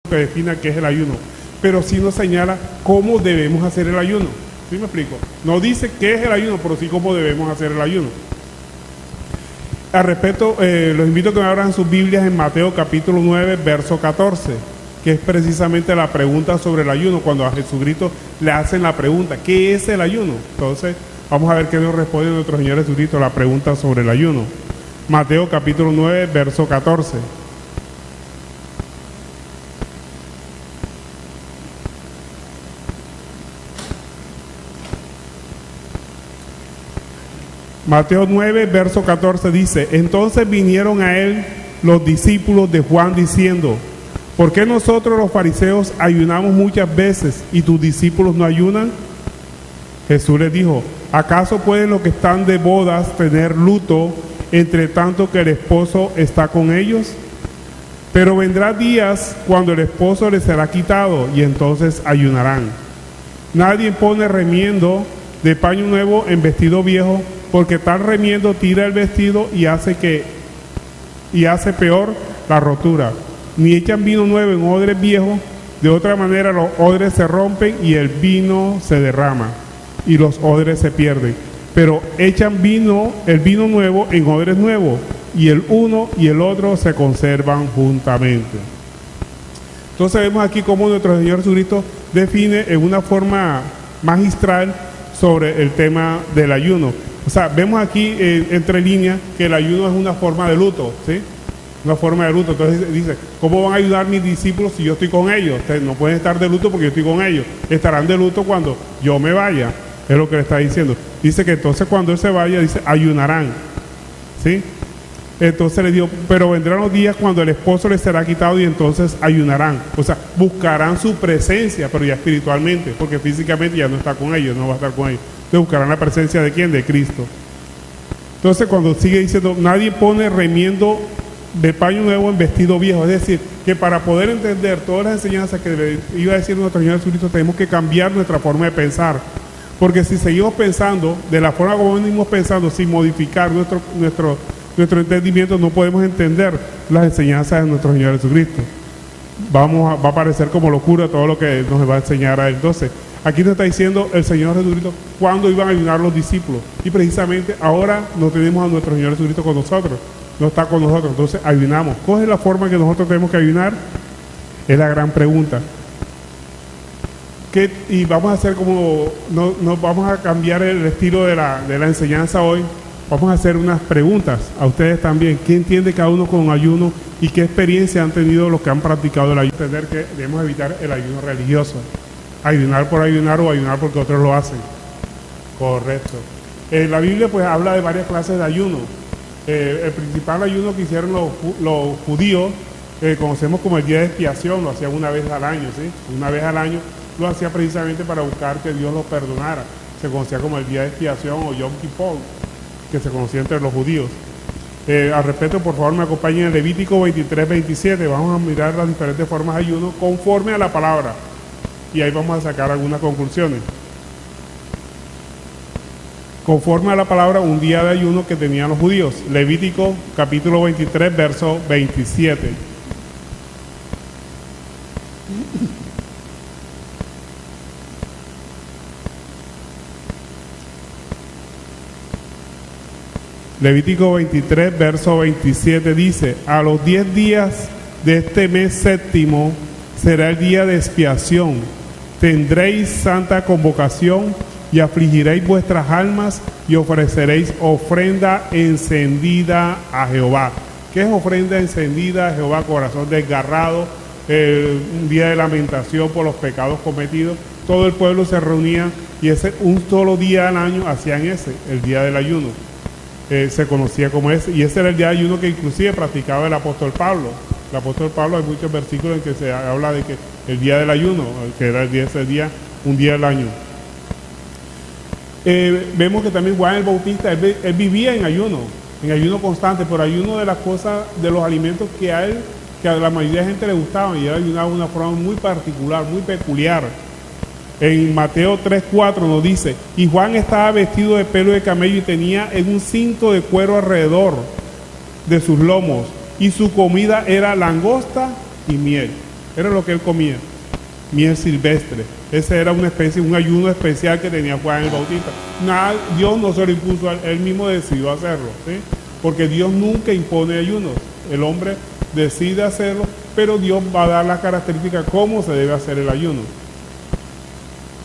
que defina qué es el ayuno, pero sí nos señala cómo debemos hacer el ayuno. ¿Sí me explico? No dice qué es el ayuno, pero sí cómo debemos hacer el ayuno. Al respecto, los invito a que me abran sus Biblias en Mateo capítulo 9, verso 14, que es precisamente la pregunta sobre el ayuno, cuando a Jesucristo le hacen la pregunta, ¿qué es el ayuno? Entonces, vamos a ver qué nos responde nuestro Señor Jesucristo a la pregunta sobre el ayuno. Mateo capítulo 9, verso 14. Mateo 9, verso 14 dice, entonces vinieron a él los discípulos de Juan diciendo, ¿por qué nosotros los fariseos ayunamos muchas veces y tus discípulos no ayunan? Jesús les dijo, ¿acaso pueden los que están de bodas tener luto entre tanto que el esposo está con ellos? Pero vendrá días cuando el esposo les será quitado y entonces ayunarán. Nadie pone remiendo de paño nuevo en vestido viejo, porque tal remiendo tira el vestido y hace peor la rotura. Ni echan vino nuevo en odres viejos, de otra manera los odres se rompen y el vino se derrama y los odres se pierden. Pero echan el vino nuevo en odres nuevos, y el uno y el otro se conservan juntamente. Entonces vemos aquí cómo nuestro Señor Jesucristo define en una forma magistral sobre el tema del ayuno. O sea, vemos aquí entre líneas que el ayuno es una forma de luto, ¿sí? Una forma de luto. Entonces dice, ¿cómo van a ayudar mis discípulos si yo estoy con ellos? Ustedes no pueden estar de luto porque yo estoy con ellos. Estarán de luto cuando yo me vaya. Es lo que le está diciendo. Dice que entonces cuando Él se vaya, dice, ayunarán, ¿sí? Entonces le dijo, pero vendrán los días cuando el esposo les será quitado y entonces ayunarán. O sea, buscarán su presencia, pero ya espiritualmente, porque físicamente ya no está con ellos, no va a estar con ellos. Entonces buscarán la presencia de ¿quién? De Cristo. Entonces cuando sigue diciendo, nadie pone remiendo de paño nuevo en vestido viejo. Es decir, que para poder entender todas las enseñanzas que iba a decir nuestro Señor Jesucristo, tenemos que cambiar nuestra forma de pensar. Porque si seguimos pensando de la forma como venimos pensando, sin modificar nuestro entendimiento, no podemos entender las enseñanzas de nuestro Señor Jesucristo. Va a parecer como locura todo lo que nos va a enseñar a Él. Entonces, aquí nos está diciendo el Señor Jesucristo cuándo iban a ayunar los discípulos. Y precisamente ahora no tenemos a nuestro Señor Jesucristo con nosotros. No está con nosotros. Entonces, ayunamos. ¿Cuál es la forma que nosotros tenemos que ayunar? Es la gran pregunta. Y vamos a hacer como, no vamos a cambiar el estilo de la enseñanza hoy. Vamos a hacer unas preguntas a ustedes también. ¿Qué entiende cada uno con ayuno y qué experiencia han tenido los que han practicado el ayuno? Entender que debemos evitar el ayuno religioso. Ayunar por ayunar o ayunar porque otros lo hacen. Correcto. La Biblia pues habla de varias clases de ayuno. El principal ayuno que hicieron los judíos, conocemos como el día de expiación, lo hacían una vez al año, ¿sí? Una vez al año lo hacía precisamente para buscar que Dios los perdonara. Se conocía como el día de expiación o Yom Kippur, que se conocía entre los judíos. Al respecto, por favor, me acompañen en Levítico 23, 27. Vamos a mirar las diferentes formas de ayuno conforme a la palabra. Y ahí vamos a sacar algunas conclusiones. Conforme a la palabra, un día de ayuno que tenían los judíos. Levítico capítulo 23, verso 27. Levítico 23, verso 27 dice, a los 10 días de este mes séptimo será el día de expiación. Tendréis santa convocación y afligiréis vuestras almas y ofreceréis ofrenda encendida a Jehová. ¿Qué es ofrenda encendida a Jehová? Corazón desgarrado, un día de lamentación por los pecados cometidos. Todo el pueblo se reunía y un solo día al año hacían el día del ayuno. Se conocía como ese, y ese era el día de ayuno que inclusive practicaba el apóstol Pablo. El apóstol Pablo, hay muchos versículos en que se habla de que el día del ayuno, que era ese día, un día del año. Vemos que también Juan el Bautista, él vivía en ayuno constante, pero ayuno de las cosas, de los alimentos que a la mayoría de gente le gustaban, y él ayunaba de una forma muy particular, muy peculiar. En Mateo 3:4 nos dice, y Juan estaba vestido de pelo de camello y tenía un cinto de cuero alrededor de sus lomos, y su comida era langosta y miel. Era lo que él comía, miel silvestre. Ese era una especie, un ayuno especial que tenía Juan el Bautista. Nada, Dios no se lo impuso, él mismo decidió hacerlo, ¿sí? Porque Dios nunca impone ayunos. El hombre decide hacerlo, pero Dios va a dar las características cómo se debe hacer el ayuno.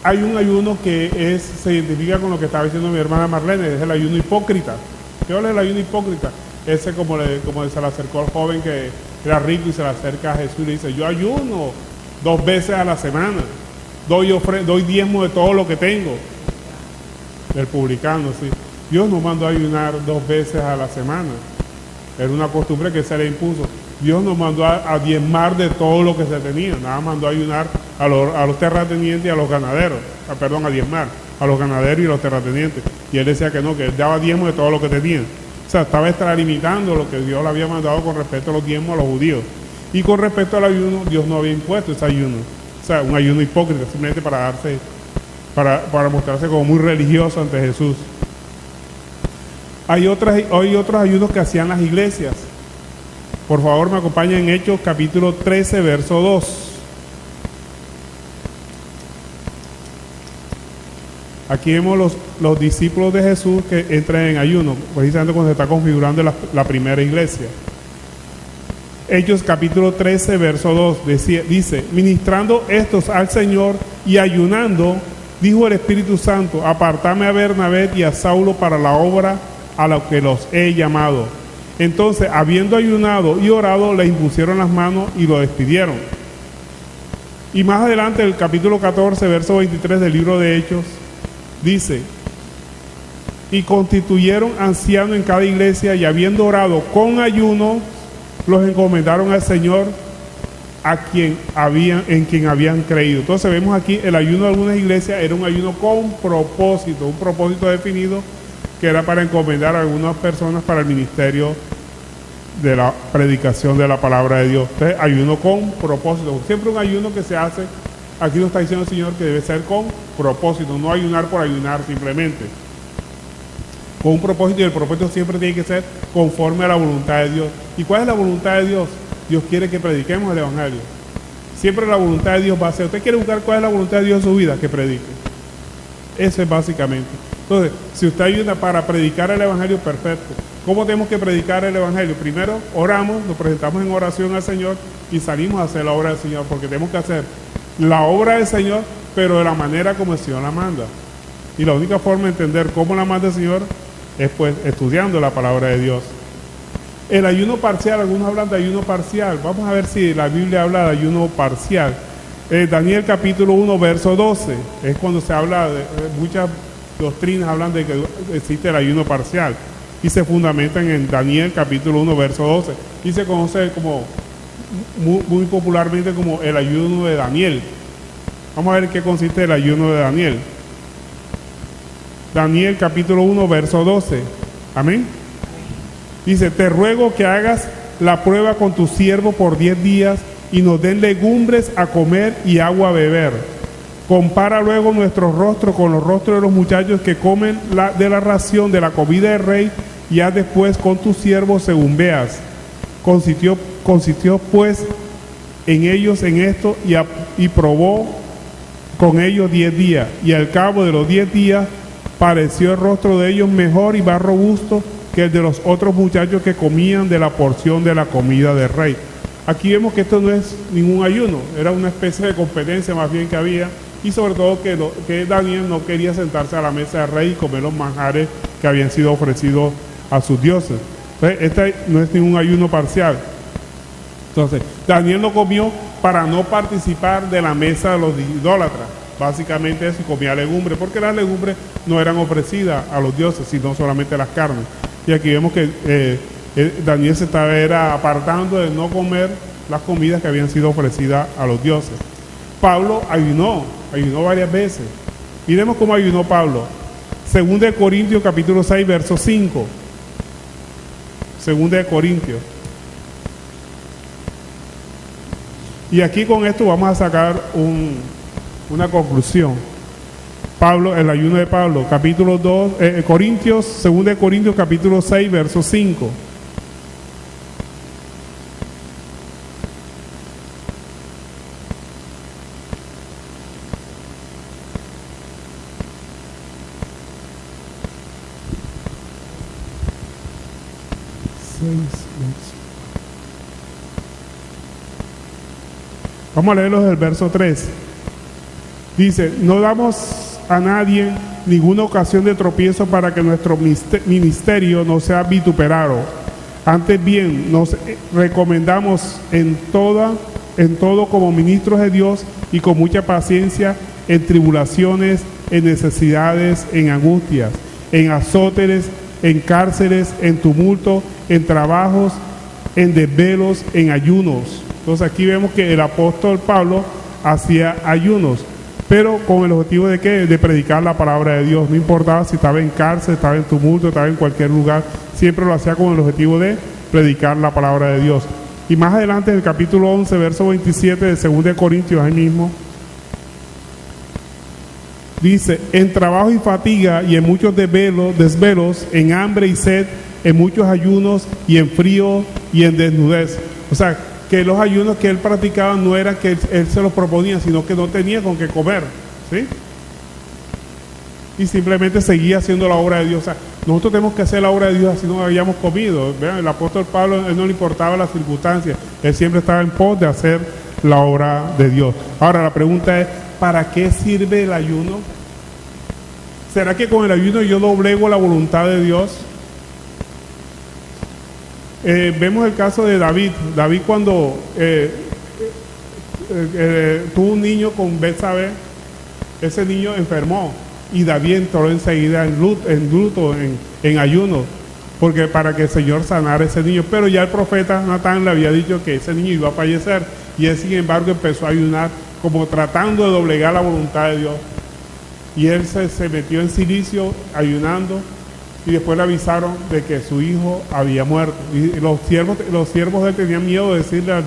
Hay un ayuno que se identifica con lo que estaba diciendo mi hermana Marlene, es el ayuno hipócrita. ¿Qué es el ayuno hipócrita? Ese como se le acercó al joven que era rico y se le acerca a Jesús y le dice, yo ayuno 2 veces a la semana, doy diezmo de todo lo que tengo. El publicano, sí. Dios nos mandó a ayunar 2 veces a la semana. Era una costumbre que se le impuso. Dios nos mandó a diezmar de todo lo que se tenía. Nada mandó a ayunar a los terratenientes y a los ganaderos. A diezmar a los ganaderos y a los terratenientes. Y él decía que no, que él daba diezmo de todo lo que tenía. O sea, estaba extralimitando lo que Dios le había mandado con respecto a los diezmos a los judíos. Y con respecto al ayuno, Dios no había impuesto ese ayuno. O sea, un ayuno hipócrita, simplemente para mostrarse como muy religioso ante Jesús. Hay otros ayunos que hacían las iglesias. Por favor, me acompañan en Hechos capítulo 13, verso 2. Aquí vemos los discípulos de Jesús que entran en ayuno, precisamente cuando se está configurando la primera iglesia. Hechos capítulo 13, verso 2, dice, ministrando estos al Señor y ayunando, dijo el Espíritu Santo, apartadme a Bernabé y a Saulo para la obra a la que los he llamado. Entonces, habiendo ayunado y orado, le impusieron las manos y lo despidieron. Y más adelante, el capítulo 14, verso 23 del libro de Hechos, dice, y constituyeron ancianos en cada iglesia, y habiendo orado con ayuno, los encomendaron al Señor en quien habían creído. Entonces vemos aquí el ayuno de algunas iglesias era un ayuno con propósito, un propósito definido que era para encomendar a algunas personas para el ministerio de la predicación de la palabra de Dios. Entonces, ayuno con propósito. Siempre un ayuno que se hace, aquí nos está diciendo el Señor que debe ser con propósito, no ayunar por ayunar simplemente. Con un propósito, y el propósito siempre tiene que ser conforme a la voluntad de Dios. ¿Y cuál es la voluntad de Dios? Dios quiere que prediquemos el Evangelio. Siempre la voluntad de Dios va a ser, usted quiere buscar cuál es la voluntad de Dios en su vida, que predique. Eso es básicamente. Entonces, si usted ayuda para predicar el Evangelio, perfecto. ¿Cómo tenemos que predicar el Evangelio? Primero, oramos, nos presentamos en oración al Señor y salimos a hacer la obra del Señor, porque tenemos que hacer la obra del Señor, pero de la manera como el Señor la manda. Y la única forma de entender cómo la manda el Señor es pues estudiando la palabra de Dios. El ayuno parcial, algunos hablan de ayuno parcial. Vamos a ver si la Biblia habla de ayuno parcial. Daniel capítulo 1, verso 12, es cuando se habla de muchas doctrinas hablan de que existe el ayuno parcial y se fundamentan en Daniel capítulo 1, verso 12 y se conoce como muy popularmente como el ayuno de Daniel. Vamos a ver qué consiste el ayuno de Daniel. Daniel capítulo 1, verso 12. Amén. Dice, te ruego que hagas la prueba con tu siervo por 10 días y nos den legumbres a comer y agua a beber. Compara luego nuestro rostro con los rostros de los muchachos que comen de la ración de la comida del rey, y haz después con tu siervo según veas. Consistió pues en ellos en esto y probó con ellos 10 días, y al cabo de los 10 días pareció el rostro de ellos mejor y más robusto que el de los otros muchachos que comían de la porción de la comida del rey. Aquí vemos que esto no es ningún ayuno, era una especie de competencia más bien que había, y sobre todo que Daniel no quería sentarse a la mesa del rey y comer los manjares que habían sido ofrecidos a sus dioses. Entonces, este no es ningún ayuno parcial. Entonces, Daniel no comió para no participar de la mesa de los idólatras. Básicamente eso, y comía legumbres, porque las legumbres no eran ofrecidas a los dioses, sino solamente las carnes. Y aquí vemos que Daniel se estaba apartando de no comer las comidas que habían sido ofrecidas a los dioses. Pablo ayunó varias veces. Miremos cómo ayunó Pablo. 2 Corintios capítulo 6, verso 5. 2 Corintios. Y aquí con esto vamos a sacar una conclusión. Pablo, el ayuno de Pablo, capítulo 2, 2 Corintios capítulo 6, verso 5. Vamos a leerlo desde el verso 3. Dice, no damos a nadie ninguna ocasión de tropiezo para que nuestro ministerio no sea vituperado. Antes bien, nos recomendamos en todo como ministros de Dios y con mucha paciencia en tribulaciones, en necesidades, en angustias, en azotes, en cárceles, en tumulto, en trabajos, en desvelos, en ayunos. Entonces aquí vemos que el apóstol Pablo hacía ayunos, pero con el objetivo de ¿qué? De predicar la palabra de Dios. No importaba si estaba en cárcel, estaba en tumulto, estaba en cualquier lugar, siempre lo hacía con el objetivo de predicar la palabra de Dios. Y más adelante en el capítulo 11, verso 27 de 2 Corintios, ahí mismo, dice, en trabajo y fatiga y en muchos desvelos, en hambre y sed, en muchos ayunos y en frío y en desnudez. O sea, que los ayunos que él practicaba no era que él se los proponía, sino que no tenía con qué comer, ¿sí? Y simplemente seguía haciendo la obra de Dios. O sea, nosotros tenemos que hacer la obra de Dios así no habíamos comido. Vean, el apóstol Pablo, él no le importaba las circunstancias, él siempre estaba en pos de hacer la obra de Dios. Ahora la pregunta es, ¿para qué sirve el ayuno? ¿Será que con el ayuno yo doblego la voluntad de Dios? Vemos el caso de David. David cuando tuvo un niño con Betsabé, ese niño enfermó y David entró enseguida en luto, en ayuno, porque para que el Señor sanara a ese niño. Pero ya el profeta Natán le había dicho que ese niño iba a fallecer y él sin embargo empezó a ayunar como tratando de doblegar la voluntad de Dios. Y él se metió en silicio ayunando y después le avisaron de que su hijo había muerto. Y los siervos de él tenían miedo de decirle al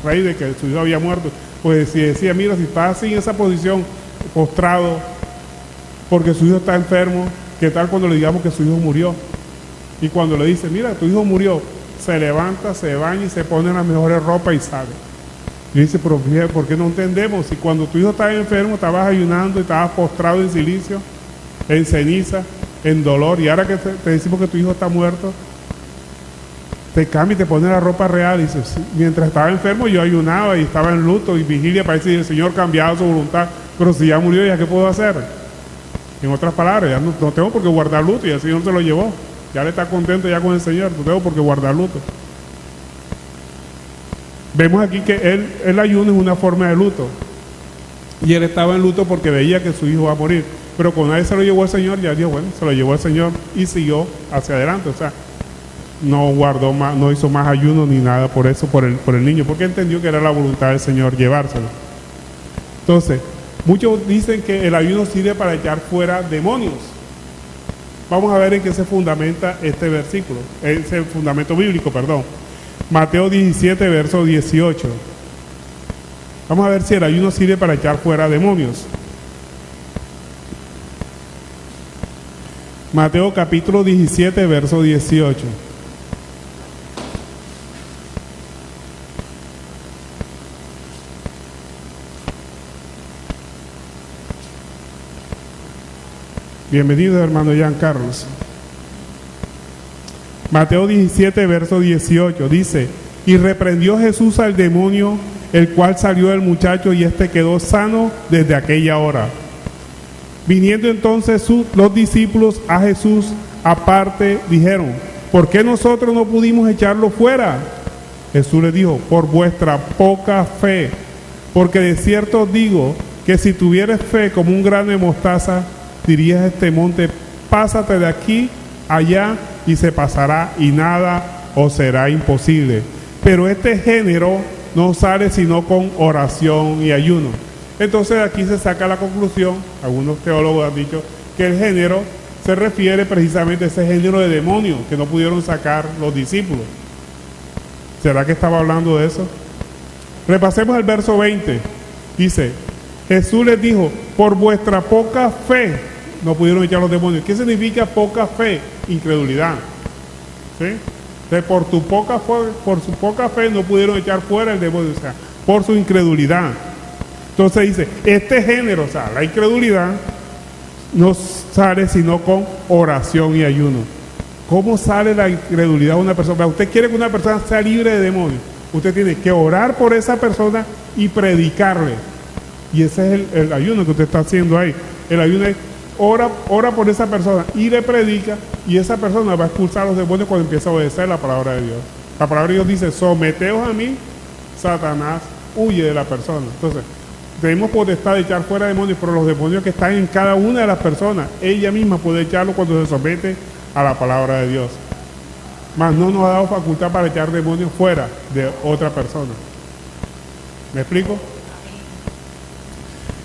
rey de que su hijo había muerto. Pues si decía, mira, si está así en esa posición, postrado, porque su hijo está enfermo, ¿qué tal cuando le digamos que su hijo murió? Y cuando le dice, mira, tu hijo murió, se levanta, se baña y se pone las mejores ropas y sale. Y dice, pero ¿por qué no entendemos? Si cuando tu hijo estaba enfermo, estabas ayunando y estabas postrado en silicio, en ceniza, en dolor, y ahora que te decimos que tu hijo está muerto, te cambia y te pone la ropa real. Y dice, sí, mientras estaba enfermo yo ayunaba y estaba en luto y vigilia para decir, el Señor cambiaba su voluntad, pero si ya murió, ¿ya qué puedo hacer? En otras palabras, ya no tengo por qué guardar luto, y el Señor se lo llevó, ya le está contento ya con el Señor, no tengo por qué guardar luto. Vemos aquí que el ayuno es una forma de luto, y él estaba en luto porque veía que su hijo va a morir, pero cuando él se lo llevó al Señor, ya Dios, bueno, se lo llevó al Señor y siguió hacia adelante. O sea, no guardó más, no hizo más ayuno ni nada por eso, por el niño, porque entendió que era la voluntad del Señor llevárselo. Entonces, muchos dicen que el ayuno sirve para echar fuera demonios. Vamos a ver en qué se fundamenta este versículo, ese fundamento bíblico, perdón. Mateo 17, verso 18. Vamos a ver si el ayuno sirve para echar fuera demonios. Mateo capítulo 17, verso 18. Bienvenido, hermano Jean Carlos. Mateo 17, verso 18, dice, y reprendió Jesús al demonio, el cual salió del muchacho y éste quedó sano desde aquella hora. Viniendo entonces los discípulos a Jesús aparte, dijeron, ¿por qué nosotros no pudimos echarlo fuera? Jesús les dijo, por vuestra poca fe, porque de cierto os digo que si tuvieres fe como un grano de mostaza, dirías a este monte, pásate de aquí allá y se pasará y nada os será imposible. Pero este género no sale sino con oración y ayuno. Entonces aquí se saca la conclusión, algunos teólogos han dicho que el género se refiere precisamente a ese género de demonios que no pudieron sacar los discípulos. ¿Será que estaba hablando de eso? Repasemos el verso 20. Dice, Jesús les dijo, por vuestra poca fe no pudieron echar los demonios. ¿Qué significa poca fe? Incredulidad. ¿Sí? Entonces, por su poca fe no pudieron echar fuera el demonio, o sea, por su incredulidad. Entonces dice, este género, o sea, la incredulidad, no sale sino con oración y ayuno. ¿Cómo sale la incredulidad de una persona? Usted quiere que una persona sea libre de demonios. Usted tiene que orar por esa persona y predicarle. Y ese es el ayuno que usted está haciendo ahí. El ayuno es ora por esa persona y le predica, y esa persona va a expulsar a los demonios cuando empieza a obedecer la palabra de Dios. La palabra de Dios dice, someteos a mí, Satanás huye de la persona. Entonces, tenemos potestad de echar fuera demonios, pero los demonios que están en cada una de las personas, ella misma puede echarlo cuando se somete a la palabra de Dios. Mas no nos ha dado facultad para echar demonios fuera de otra persona. ¿Me explico?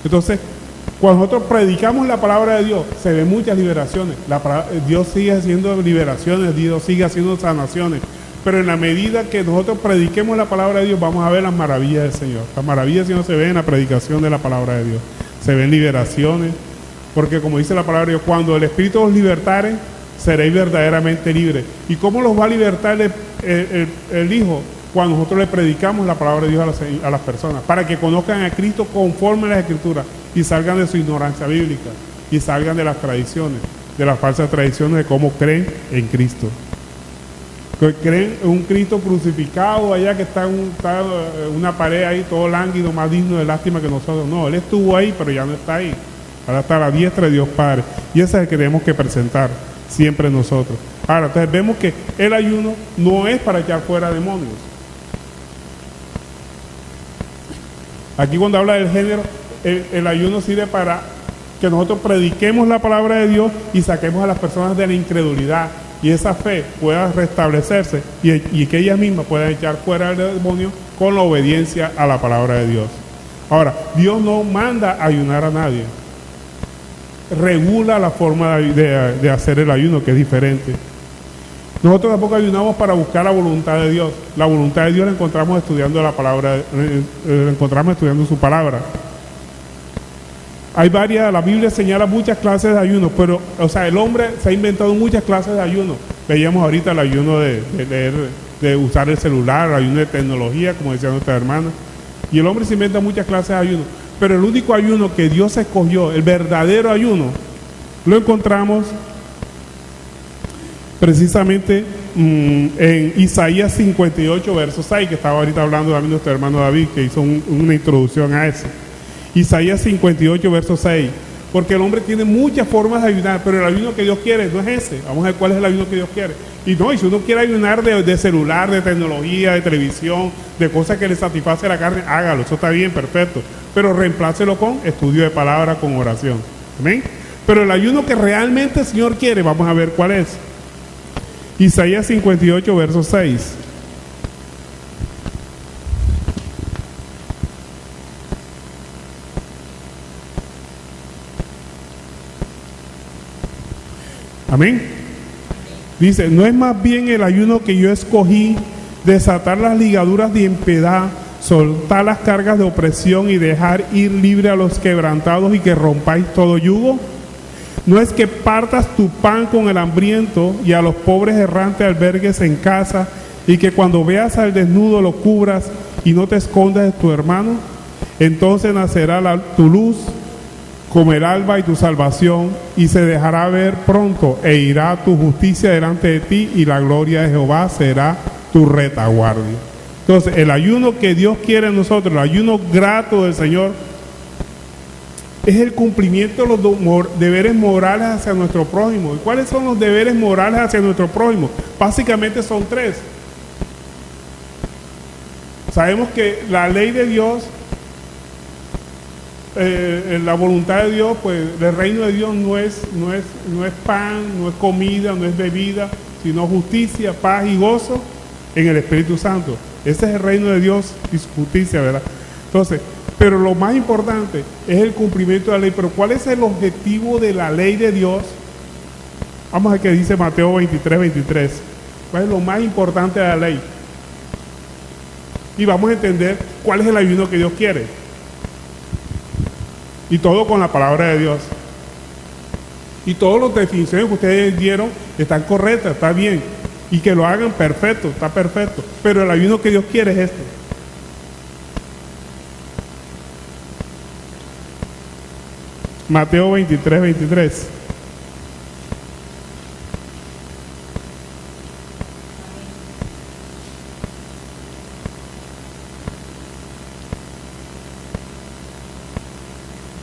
Entonces, cuando nosotros predicamos la palabra de Dios, se ven muchas liberaciones. Dios sigue haciendo liberaciones, Dios sigue haciendo sanaciones. Pero en la medida que nosotros prediquemos la palabra de Dios, vamos a ver las maravillas del Señor. Las maravillas del Señor se ven en la predicación de la palabra de Dios. Se ven liberaciones, porque como dice la palabra de Dios, cuando el Espíritu os libertare, seréis verdaderamente libres. ¿Y cómo los va a libertar el Hijo? Cuando nosotros le predicamos la palabra de Dios a las personas, para que conozcan a Cristo conforme a las Escrituras y salgan de su ignorancia bíblica y salgan de las tradiciones, de las falsas tradiciones de cómo creen en Cristo. Que creen en un Cristo crucificado allá que está en una pared ahí todo lánguido, más digno de lástima que nosotros. No, Él estuvo ahí, pero ya no está ahí. Ahora está a la diestra de Dios Padre. Y ese es el que tenemos que presentar siempre nosotros. Ahora, entonces vemos que el ayuno no es para echar fuera demonios. Aquí cuando habla del género, el ayuno sirve para que nosotros prediquemos la palabra de Dios y saquemos a las personas de la incredulidad, y esa fe pueda restablecerse y que ellas mismas puedan echar fuera el demonio con la obediencia a la palabra de Dios. Ahora, Dios no manda ayunar a nadie. Regula la forma de hacer el ayuno, que es diferente. Nosotros tampoco ayunamos para buscar la voluntad de Dios. La voluntad de Dios la encontramos estudiando la palabra, la encontramos estudiando su palabra. Hay la Biblia señala muchas clases de ayuno, pero, el hombre se ha inventado muchas clases de ayuno. Veíamos ahorita el ayuno de usar el celular, el ayuno de tecnología, como decía nuestra hermana. Y el hombre se inventa muchas clases de ayuno. Pero el único ayuno que Dios escogió, el verdadero ayuno, lo encontramos precisamente en Isaías 58, verso 6, que estaba ahorita hablando también nuestro hermano David, que hizo una introducción a eso. Isaías 58, verso 6. Porque el hombre tiene muchas formas de ayunar, pero el ayuno que Dios quiere no es ese. Vamos a ver cuál es el ayuno que Dios quiere. Y si uno quiere ayunar de celular, de tecnología, de televisión, de cosas que le satisface la carne, hágalo, eso está bien, perfecto. Pero reemplácelo con estudio de palabra, con oración. ¿Amén? Pero el ayuno que realmente el Señor quiere, vamos a ver cuál es. Isaías 58, verso 6. Amén. Dice, no es más bien el ayuno que yo escogí, desatar las ligaduras de impiedad, soltar las cargas de opresión y dejar ir libre a los quebrantados y que rompáis todo yugo. No es que partas tu pan con el hambriento y a los pobres errantes albergues en casa, y que cuando veas al desnudo lo cubras y no te escondas de tu hermano. Entonces nacerá tu luz como el alba y tu salvación, y se dejará ver pronto, e irá tu justicia delante de ti, y la gloria de Jehová será tu retaguardia. Entonces, el ayuno que Dios quiere en nosotros, el ayuno grato del Señor, es el cumplimiento de los deberes morales hacia nuestro prójimo. ¿Y cuáles son los deberes morales hacia nuestro prójimo? Básicamente son tres. Sabemos que la ley de Dios, la voluntad de Dios, pues el reino de Dios no es pan, no es comida, no es bebida, sino justicia, paz y gozo en el Espíritu Santo. Ese es el reino de Dios y su justicia, ¿verdad? Entonces, pero lo más importante es el cumplimiento de la ley. Pero ¿cuál es el objetivo de la ley de Dios? Vamos a ver qué dice Mateo 23, 23. ¿Cuál es lo más importante de la ley? Y vamos a entender cuál es el ayuno que Dios quiere. Y todo con la palabra de Dios. Y todas las definiciones que ustedes dieron están correctas, está bien. Y que lo hagan perfecto, está perfecto. Pero el ayuno que Dios quiere es este. Mateo 23, 23.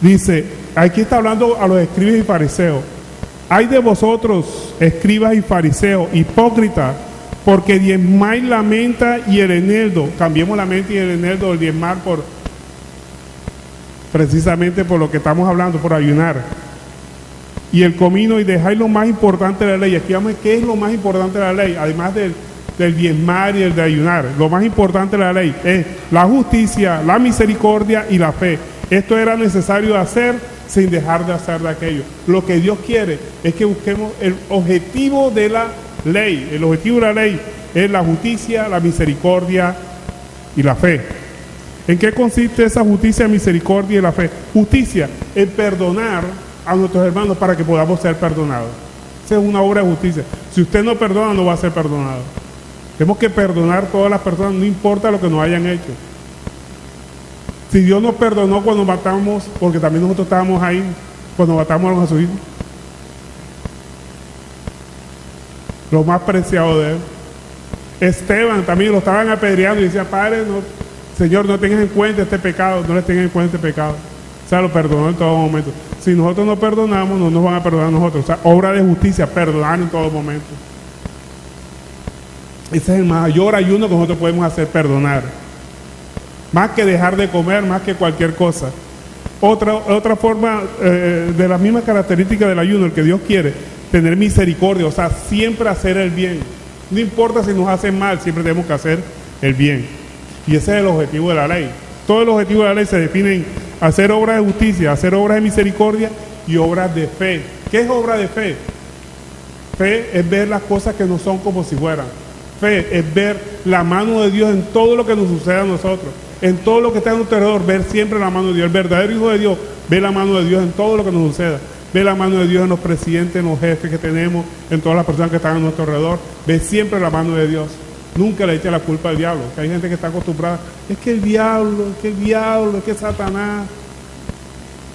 Dice, aquí está hablando a los escribas y fariseos. Hay de vosotros, escribas y fariseos, hipócritas, porque diezmáis la menta y el eneldo. Cambiemos la menta y el eneldo del diezmar por, precisamente por lo que estamos hablando, por ayunar. Y el comino, y dejáis lo más importante de la ley. Aquí vamos a ver qué es lo más importante de la ley, además del diezmar y el de ayunar. Lo más importante de la ley es la justicia, la misericordia y la fe. Esto era necesario hacer sin dejar de hacer de aquello. Lo que Dios quiere es que busquemos el objetivo de la ley. El objetivo de la ley es la justicia, la misericordia y la fe. ¿En qué consiste esa justicia, misericordia y la fe? Justicia en perdonar a nuestros hermanos para que podamos ser perdonados. Esa es una obra de justicia. Si usted no perdona, no va a ser perdonado. Tenemos que perdonar a todas las personas, no importa lo que nos hayan hecho. Si Dios nos perdonó cuando matamos, porque también nosotros estábamos ahí, cuando matamos a los jesuitas, lo más preciado de él. Esteban también lo estaban apedreando y decía, Padre, no, Señor, no tengas en cuenta este pecado, no les tengas en cuenta este pecado. O sea, lo perdonó en todo momento. Si nosotros no perdonamos, no nos van a perdonar a nosotros. O sea, obra de justicia, perdonar en todo momento. Ese es el mayor ayuno que nosotros podemos hacer, perdonar. Más que dejar de comer, más que cualquier cosa. Otra forma de las mismas características del ayuno, el que Dios quiere, tener misericordia, o sea, siempre hacer el bien. No importa si nos hacen mal, siempre tenemos que hacer el bien. Y ese es el objetivo de la ley. Todo el objetivo de la ley se define en hacer obras de justicia, hacer obras de misericordia y obras de fe. ¿Qué es obra de fe? Fe es ver las cosas que no son como si fueran. Fe es ver la mano de Dios en todo lo que nos sucede a nosotros. En todo lo que está a nuestro alrededor, ver siempre la mano de Dios. El verdadero Hijo de Dios ve la mano de Dios en todo lo que nos suceda. Ve la mano de Dios en los presidentes, en los jefes que tenemos, en todas las personas que están a nuestro alrededor. Ve siempre la mano de Dios. Nunca le echa la culpa al diablo. Que hay gente que está acostumbrada. Es que el diablo, es que Satanás.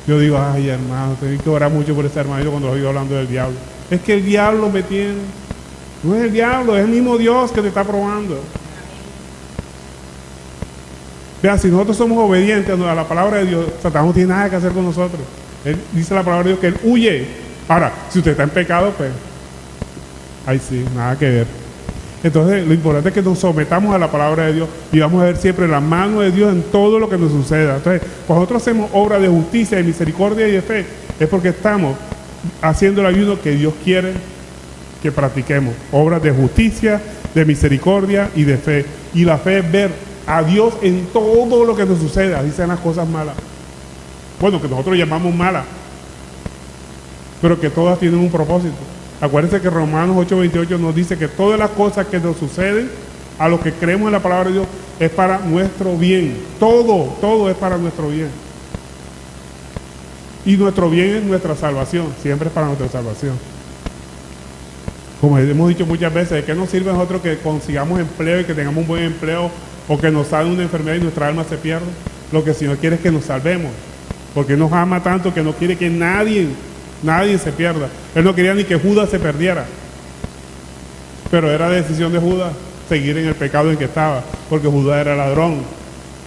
Yo digo, ay hermano, tengo que orar mucho por ese hermanito cuando lo oigo hablando del diablo. Es que el diablo me tiene. No es el diablo, es el mismo Dios que te está probando. Vea, si nosotros somos obedientes a la palabra de Dios, Satanás no tiene nada que hacer con nosotros. Él dice la palabra de Dios que él huye. Ahora, si usted está en pecado, pues, ahí sí, nada que ver. Entonces, lo importante es que nos sometamos a la palabra de Dios y vamos a ver siempre la mano de Dios en todo lo que nos suceda. Entonces, cuando nosotros hacemos obra de justicia, de misericordia y de fe, es porque estamos haciendo el ayuno que Dios quiere que practiquemos. Obras de justicia, de misericordia y de fe. Y la fe es ver a Dios en todo lo que nos suceda, así sean las cosas malas. Bueno, que nosotros llamamos malas, pero que todas tienen un propósito. Acuérdense que Romanos 8:28 nos dice que todas las cosas que nos suceden a los que creemos en la palabra de Dios es para nuestro bien. Todo es para nuestro bien. Y nuestro bien es nuestra salvación, siempre es para nuestra salvación. Como hemos dicho muchas veces, ¿de qué nos sirve a nosotros que consigamos empleo y que tengamos un buen empleo o que nos salve una enfermedad y nuestra alma se pierda? Lo que el Señor quiere es que nos salvemos, porque nos ama tanto que no quiere que nadie se pierda. Él no quería ni que Judas se perdiera, pero era decisión de Judas seguir en el pecado en que estaba, porque Judas era ladrón,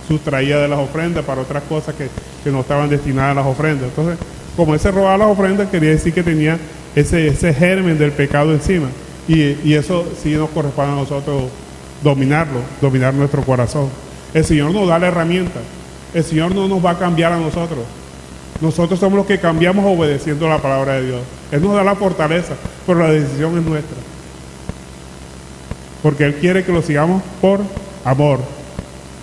sustraía de las ofrendas para otras cosas que no estaban destinadas a las ofrendas. Entonces, como él se robaba las ofrendas, quería decir que tenía ese germen del pecado encima, y eso sí nos corresponde a nosotros dominar nuestro corazón. El Señor nos da la herramienta, el Señor no nos va a cambiar a nosotros. Nosotros somos los que cambiamos obedeciendo la palabra de Dios. Él nos da la fortaleza, pero la decisión es nuestra. Porque Él quiere que lo sigamos por amor,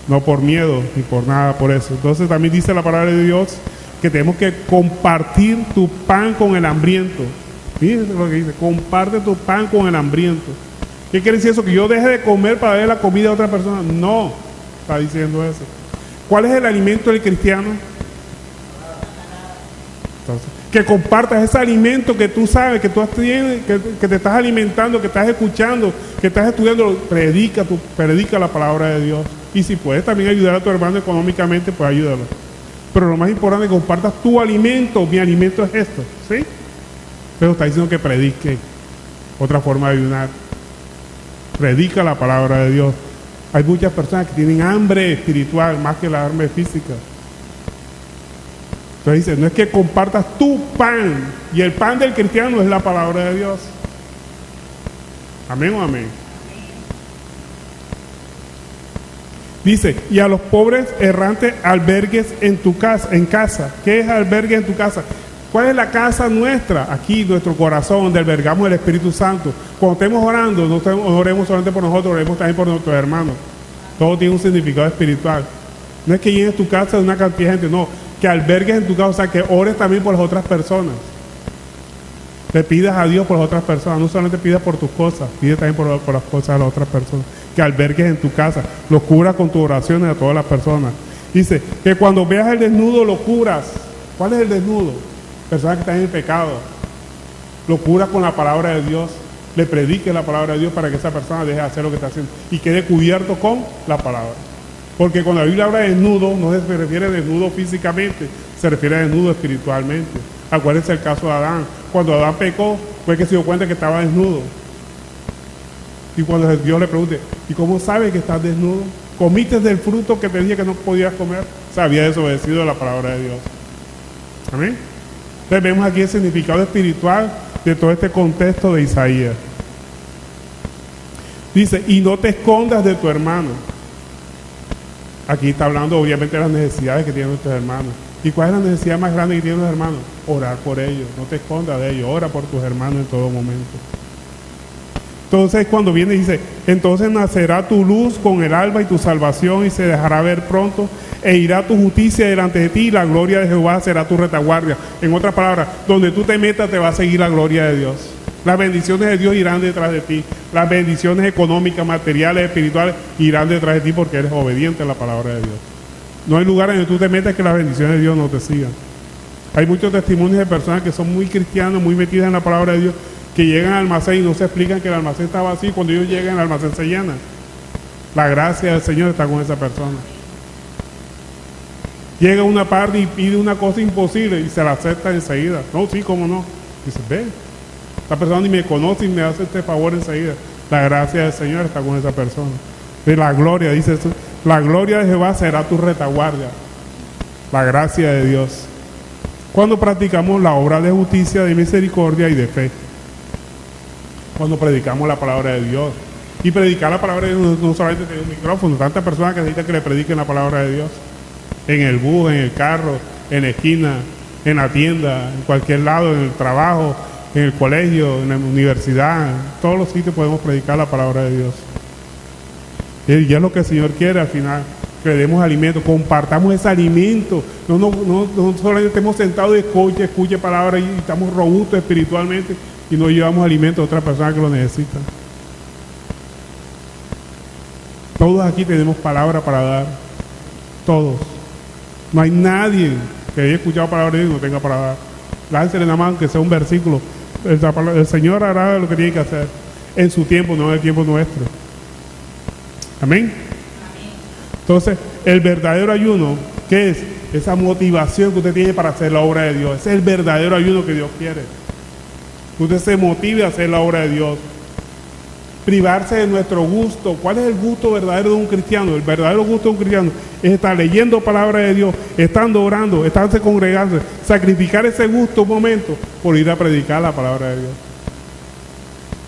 no por miedo ni por nada por eso. Entonces también dice la palabra de Dios que tenemos que compartir tu pan con el hambriento. Fíjense lo que dice, comparte tu pan con el hambriento. ¿Qué quiere decir eso? ¿Que yo deje de comer para darle la comida a otra persona? No, está diciendo eso. ¿Cuál es el alimento del cristiano? Entonces, que compartas ese alimento que tú sabes, que tú tienes, que te estás alimentando, que estás escuchando, que estás estudiando. Predica la palabra de Dios. Y si puedes también ayudar a tu hermano económicamente, pues ayúdalo. Pero lo más importante es que compartas tu alimento. Mi alimento es esto, ¿sí? Pero está diciendo que predique. Otra forma de ayunar. Predica la palabra de Dios. Hay muchas personas que tienen hambre espiritual más que la hambre física. Entonces dice, no es que compartas tu pan, y el pan del cristiano es la palabra de Dios. Amén o amén. Dice, y a los pobres errantes albergues en tu casa, en casa. ¿Qué es albergue en tu casa? ¿Cuál es la casa nuestra? Aquí, nuestro corazón, donde albergamos el Espíritu Santo. Cuando estemos orando, no oremos solamente por nosotros, oremos también por nuestros hermanos. Todo tiene un significado espiritual. No es que llenes tu casa de una cantidad de gente, no. Que albergues en tu casa, o sea, que ores también por las otras personas. Le pidas a Dios por las otras personas, no solamente pidas por tus cosas, pide también por las cosas de las otras personas. Que albergues en tu casa, lo cubras con tus oraciones a todas las personas. Dice, que cuando veas el desnudo lo curas. ¿Cuál es el desnudo? Personas que están en pecado. Lo curas con la palabra de Dios. Le prediques la palabra de Dios para que esa persona deje de hacer lo que está haciendo y quede cubierto con la palabra. Porque cuando la Biblia habla de desnudo, no se refiere a desnudo físicamente, se refiere a desnudo espiritualmente. Acuérdense el caso de Adán. Cuando Adán pecó, fue que se dio cuenta que estaba desnudo. Y cuando Dios le pregunte, ¿y cómo sabes que estás desnudo? ¿Comiste del fruto que te dije que no podías comer? Se había desobedecido la palabra de Dios. Amén. Entonces vemos aquí el significado espiritual de todo este contexto de Isaías. Dice, y no te escondas de tu hermano. Aquí está hablando obviamente de las necesidades que tienen nuestros hermanos. ¿Y cuál es la necesidad más grande que tienen los hermanos? Orar por ellos, no te escondas de ellos, ora por tus hermanos en todo momento. Entonces cuando viene y dice, entonces nacerá tu luz con el alba y tu salvación y se dejará ver pronto e irá tu justicia delante de ti y la gloria de Jehová será tu retaguardia. En otras palabras, donde tú te metas te va a seguir la gloria de Dios. Las bendiciones de Dios irán detrás de ti. Las bendiciones económicas, materiales, espirituales irán detrás de ti porque eres obediente a la palabra de Dios. No hay lugar en donde tú te metas que las bendiciones de Dios no te sigan. Hay muchos testimonios de personas que son muy cristianos, muy metidas en la palabra de Dios, que llegan al almacén y no se explican que el almacén está vacío. Cuando ellos llegan, el almacén se llena. La gracia del Señor está con esa persona. Llega una parte y pide una cosa imposible y se la acepta enseguida. No, sí, cómo no. Dice, ve, esta persona ni me conoce y me hace este favor enseguida. La gracia del Señor está con esa persona. De la gloria, dice eso. La gloria de Jehová será tu retaguardia. La gracia de Dios. Cuando practicamos la obra de justicia, de misericordia y de fe. Cuando predicamos la palabra de Dios. Y predicar la palabra de Dios no solamente tener un micrófono. Tantas personas que necesitan que le prediquen la palabra de Dios. En el bus, en el carro, en la esquina, en la tienda, en cualquier lado, en el trabajo, en el colegio, en la universidad, en todos los sitios podemos predicar la palabra de Dios. Y es lo que el Señor quiere al final, que le demos alimento, compartamos ese alimento. No solamente estemos sentados y escuche palabra y estamos robustos espiritualmente y no llevamos alimento a otras personas que lo necesitan. Todos aquí tenemos palabra para dar, todos. No hay nadie que haya escuchado palabra de Dios y no tenga para dar. Láncele nada más que sea un versículo. El Señor hará lo que tiene que hacer en su tiempo, no en el tiempo nuestro. Amén. Entonces, el verdadero ayuno, ¿qué es? Esa motivación que usted tiene para hacer la obra de Dios. Ese es el verdadero ayuno que Dios quiere. Que usted se motive a hacer la obra de Dios. Privarse de nuestro gusto. ¿Cuál es el gusto verdadero de un cristiano? El verdadero gusto de un cristiano es estar leyendo palabra de Dios, estando orando, estarse congregando, sacrificar ese gusto un momento por ir a predicar la palabra de Dios.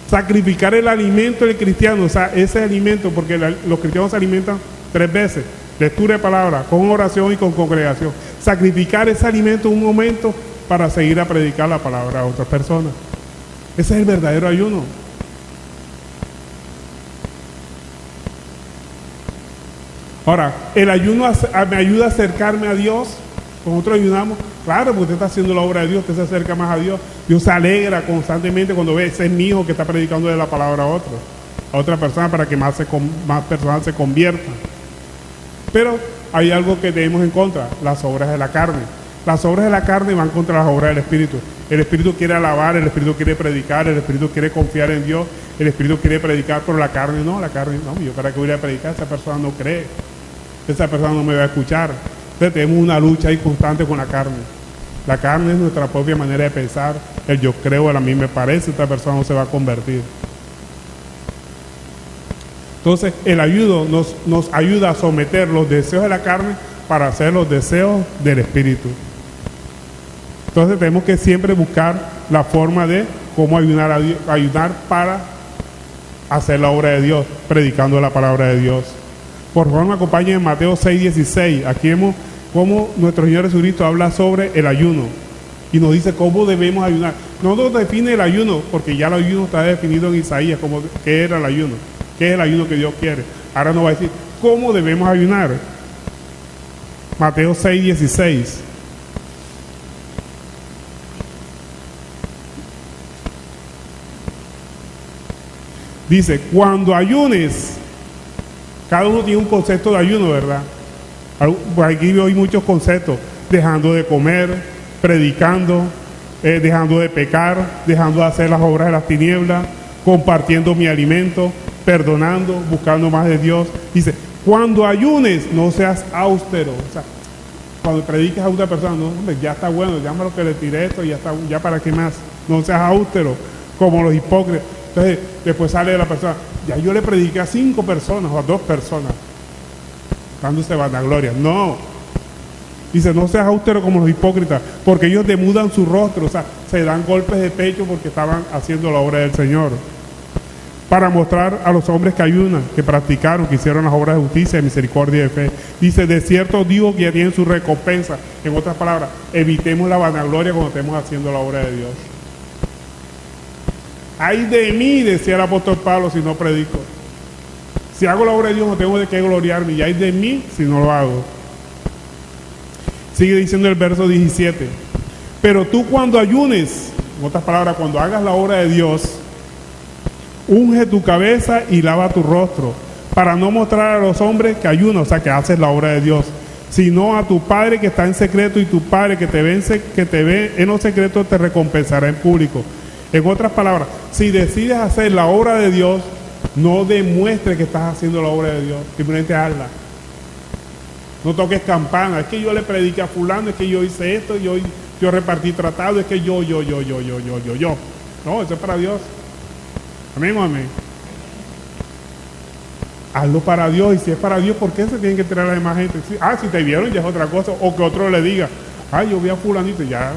Sacrificar el alimento del cristiano, o sea, ese alimento, porque los cristianos se alimentan 3 veces, lectura de palabra, con oración y con congregación. Sacrificar ese alimento un momento para seguir a predicar la palabra a otras personas. Ese es el verdadero ayuno. Ahora, el ayuno me ayuda a acercarme a Dios. Nosotros ayunamos, claro, porque usted está haciendo la obra de Dios, usted se acerca más a Dios. Dios se alegra constantemente cuando ve, ese es mi hijo que está predicando de la palabra a otra persona para que más personas se conviertan. Pero hay algo que tenemos en contra, las obras de la carne. Las obras de la carne van contra las obras del Espíritu. El Espíritu quiere alabar, el Espíritu quiere predicar, el Espíritu quiere confiar en Dios, el Espíritu quiere predicar, pero la carne no, yo para que voy a predicar, esa persona no cree, esa persona no me va a escuchar. Entonces tenemos una lucha ahí constante con la carne. La carne es nuestra propia manera de pensar, el yo creo, a mí me parece, esta persona no se va a convertir. Entonces el ayuno nos ayuda a someter los deseos de la carne para hacer los deseos del Espíritu. Entonces tenemos que siempre buscar la forma de cómo ayudar a Dios, ayudar para hacer la obra de Dios, predicando la palabra de Dios. Por favor, me acompañen en Mateo 6:16. Aquí vemos cómo nuestro Señor Jesucristo habla sobre el ayuno y nos dice cómo debemos ayunar. No nos define el ayuno, porque ya el ayuno está definido en Isaías, como qué era el ayuno, qué es el ayuno que Dios quiere. Ahora nos va a decir cómo debemos ayunar. Mateo 6:16. Dice, cuando ayunes, cada uno tiene un concepto de ayuno, ¿verdad? Aquí hay muchos conceptos, dejando de comer, predicando, dejando de pecar, dejando de hacer las obras de las tinieblas, compartiendo mi alimento, perdonando, buscando más de Dios. Dice, cuando ayunes, no seas austero. O sea, cuando prediques a una persona, no, hombre, ya está bueno, ya me lo que le tiré esto, ya está, ya para qué más. No seas austero, como los hipócritas. Entonces, después sale de la persona, ya yo le prediqué a 5 personas o a 2 personas, dándose vanagloria. No. Dice, no seas austero como los hipócritas, porque ellos demudan su rostro, o sea, se dan golpes de pecho porque estaban haciendo la obra del Señor. Para mostrar a los hombres que ayunan, que practicaron, que hicieron las obras de justicia, de misericordia y de fe. Dice, de cierto digo que ya tienen su recompensa. En otras palabras, evitemos la vanagloria cuando estemos haciendo la obra de Dios. Ay de mí, decía el apóstol Pablo, si no predico. Si hago la obra de Dios no tengo de qué gloriarme, y ay de mí si no lo hago. Sigue diciendo el verso 17. Pero tú cuando ayunes, en otras palabras, cuando hagas la obra de Dios, unge tu cabeza y lava tu rostro, para no mostrar a los hombres que ayunas, o sea, que haces la obra de Dios, sino a tu Padre que está en secreto, y tu Padre que te ve en los secretos te recompensará en público. En otras palabras, si decides hacer la obra de Dios, no demuestres que estás haciendo la obra de Dios, simplemente hazla. No toques campana, es que yo le prediqué a fulano, es que yo hice esto, yo repartí tratado, es que yo. No, eso es para Dios. Amén o amén. Hazlo para Dios, y si es para Dios, ¿por qué se tienen que tirar a la demás gente? Si te vieron ya es otra cosa, o que otro le diga, yo vi a fulanito, ya.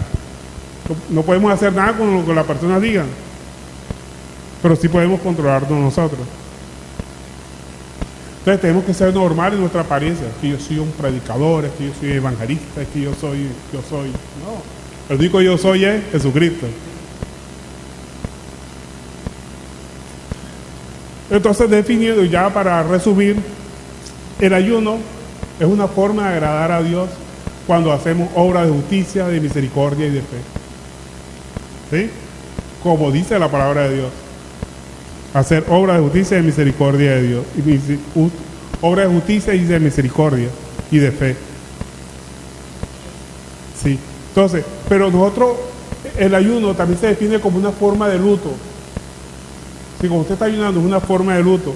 No podemos hacer nada con lo que la persona diga, pero sí podemos controlarnos nosotros. Entonces tenemos que ser normales en nuestra apariencia, que yo soy un predicador, es que yo soy evangelista, es que yo soy. No, el único yo soy es Jesucristo. Entonces, definiendo ya para resumir, el ayuno es una forma de agradar a Dios cuando hacemos obras de justicia, de misericordia y de fe. ¿Sí? Como dice la palabra de Dios. Hacer obras de justicia y de misericordia de Dios. Obras de justicia y de misericordia y de fe. Sí. Entonces, pero nosotros, el ayuno también se define como una forma de luto. Si como usted está ayunando es una forma de luto.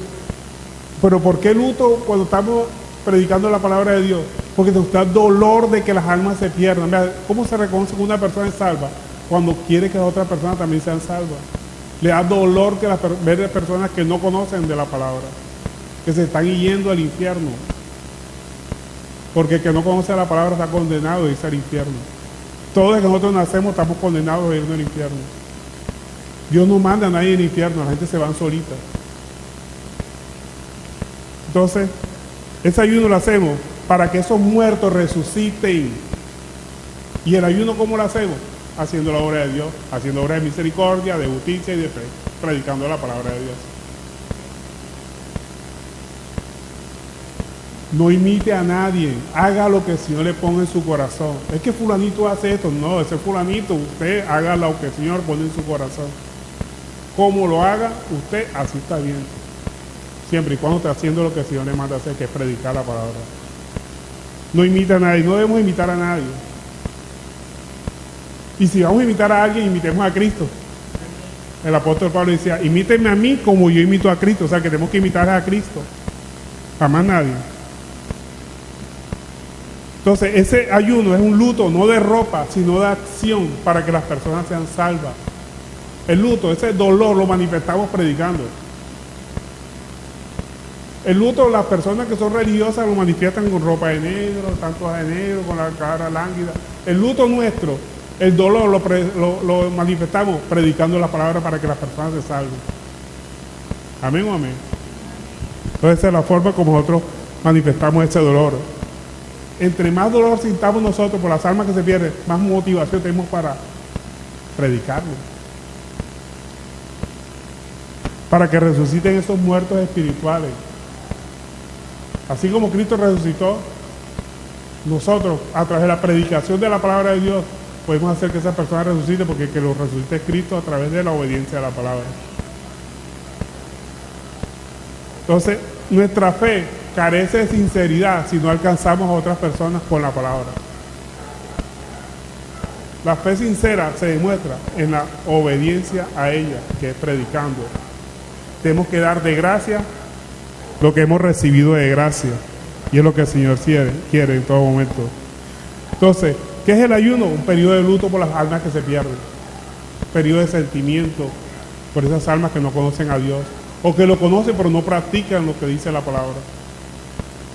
Pero ¿por qué luto cuando estamos predicando la palabra de Dios? Porque nos da dolor de que las almas se pierdan. Vea, ¿cómo se reconoce que una persona es salva? Cuando quiere que las otras personas también sean salvas. Le da dolor que ver personas que no conocen de la palabra, que se están yendo al infierno. Porque el que no conoce la palabra está condenado a irse al infierno. Todos los que nosotros nacemos estamos condenados a irnos al infierno. Dios no manda a nadie al infierno, la gente se va solita. Entonces, ese ayuno lo hacemos para que esos muertos resuciten. ¿Y el ayuno cómo lo hacemos? Haciendo la obra de Dios, haciendo obra de misericordia, de justicia y de fe, predicando la palabra de Dios. No imite a nadie, haga lo que el Señor le ponga en su corazón. Es que fulanito hace esto, no, ese fulanito, usted haga lo que el Señor pone en su corazón. Como lo haga usted, así está bien. Siempre y cuando esté haciendo lo que el Señor le manda a hacer, que es predicar la palabra. No imite a nadie, no debemos imitar a nadie. Y si vamos a imitar a alguien, imitemos a Cristo. El apóstol Pablo decía, imítenme a mí como yo imito a Cristo. O sea, que tenemos que imitar a Cristo. Jamás nadie. Entonces, ese ayuno es un luto, no de ropa, sino de acción, para que las personas sean salvas. El luto, ese dolor, lo manifestamos predicando. El luto, las personas que son religiosas lo manifiestan con ropa de negro, tantos de negro, con la cara lánguida. El luto nuestro El dolor lo manifestamos predicando la palabra para que las personas se salven. Amén o amén. Entonces esa es la forma como nosotros manifestamos ese dolor. Entre más dolor sintamos nosotros por las almas que se pierden, más motivación tenemos para predicarlo. Para que resuciten esos muertos espirituales. Así como Cristo resucitó, nosotros a través de la predicación de la palabra de Dios podemos hacer que esa persona resucite, porque que lo resucite es Cristo a través de la obediencia a la palabra. Entonces, nuestra fe carece de sinceridad si no alcanzamos a otras personas con la palabra. La fe sincera se demuestra en la obediencia a ella, que es predicando. Tenemos que dar de gracia lo que hemos recibido de gracia, y es lo que el Señor quiere en todo momento. Entonces, ¿qué es el ayuno? Un periodo de luto por las almas que se pierden, un periodo de sentimiento por esas almas que no conocen a Dios, o que lo conocen pero no practican lo que dice la palabra,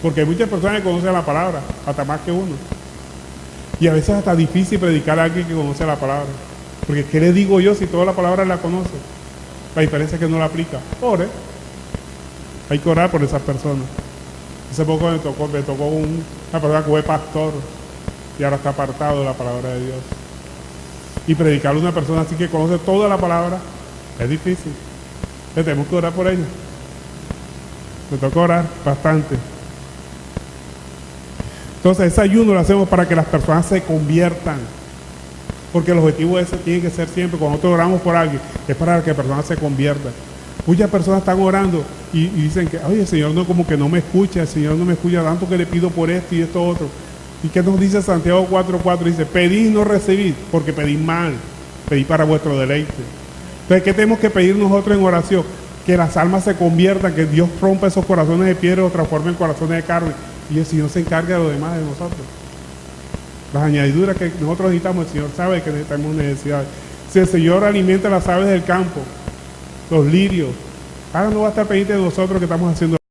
porque hay muchas personas que conocen la palabra, hasta más que uno, y a veces hasta difícil predicar a alguien que conoce la palabra, porque ¿qué le digo yo si toda la palabra la conoce? La diferencia es que no la aplica. Ore, hay que orar por esas personas. Hace poco me tocó una persona que fue pastor y ahora está apartado de la palabra de Dios, y predicarle a una persona así que conoce toda la palabra es difícil. Entonces tenemos que orar por ella. Me toca orar bastante. Entonces ese ayuno lo hacemos para que las personas se conviertan, porque el objetivo ese tiene que ser siempre, cuando nosotros oramos por alguien, es para que la persona se convierta. Muchas personas están orando y dicen que, oye, el Señor no, como que no me escucha, el Señor no me escucha tanto que le pido por esto y esto otro. ¿Y qué nos dice Santiago 4:4? Dice, pedid y no recibid, porque pedid mal, pedid para vuestro deleite. Entonces, ¿qué tenemos que pedir nosotros en oración? Que las almas se conviertan, que Dios rompa esos corazones de piedra y los transforme en corazones de carne, y el Señor se encarga de lo demás de nosotros. Las añadiduras que nosotros necesitamos, el Señor sabe que necesitamos necesidades. Si el Señor alimenta las aves del campo, los lirios, ahora no va a estar pendiente de nosotros que estamos haciendo